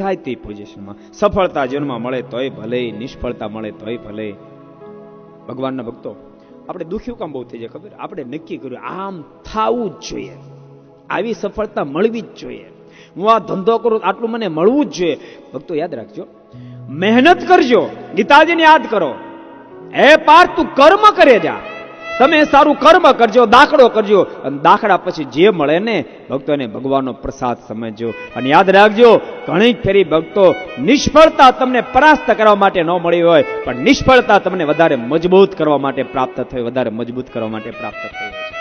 થાય તે પોઝિશનમાં. સફળતા જીવનમાં મળે તોય ભલે, નિષ્ફળતા મળે તોય ભલે. ભગવાનના ભક્તો, આપણે દુખ્યું કામ બહુ થઈ જાય ખબર? આપણે નક્કી કર્યું આમ થવું જ જોઈએ, આવી સફળતા મળવી જ જોઈએ, હું આ ધંધો કરું આટલું મને મળવું જ જોઈએ. ભક્તો યાદ રાખજો, મહેનત કરજો. ગીતાજીને યાદ કરો, હે પાર્થ તું કર્મ કરે જા, તમે સારું કર્મ કરજો, દાખલો કરજો, અને દાખલા પછી જે મળે ને ભક્તો એને ભગવાનનો પ્રસાદ સમજજો. અને યાદ રાખજો, ઘણી ફેરી ભક્તો નિષ્ફળતા તમને પરાસ્ત કરવા માટે ન મળી હોય, પણ નિષ્ફળતા તમને વધારે મજબૂત કરવા માટે પ્રાપ્ત થઈ, વધારે મજબૂત કરવા માટે પ્રાપ્ત થઈ હોય છે.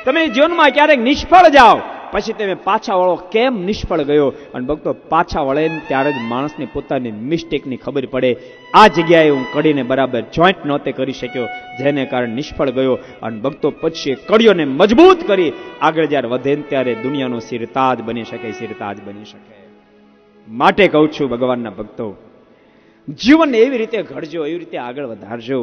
તમે જીવનમાં ક્યારેક નિષ્ફળ જાઓ પછી તમે પાછા વળો, કેમ નિષ્ફળ ગયો? અને ભક્તો પાછા વળે ત્યારે જ માણસને પોતાની મિસ્ટેકની ખબર પડે. આ જગ્યાએ હું કડીને બરાબર જોઈન્ટ નહોતે કરી શક્યો, જેને કારણે નિષ્ફળ ગયો. અને ભક્તો પછી કડીઓને મજબૂત કરી આગળ જ્યારે વધે ત્યારે દુનિયાનો સિરતાજ બની શકે, સિરતાજ બની શકે. માટે કહું છું ભગવાનના ભક્તો, જીવનને એવી રીતે ઘડજો, એવી રીતે આગળ વધારજો.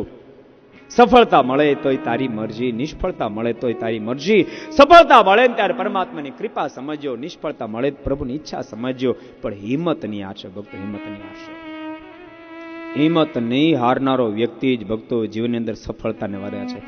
સફળતા મળે તોય તારી મરજી, નિષ્ફળતા મળે તોય તારી મરજી. સફળતા મળે ત્યારે પરમાત્માની કૃપા સમજજો, નિષ્ફળતા મળે પ્રભુની ઈચ્છા સમજજો. પણ હિંમત નહીં હારશો ભક્તો, હિંમત નહીં હારશો. હિંમત નહીં હારનારો વ્યક્તિ જ ભક્તો જીવનની અંદર સફળતાને વરે છે.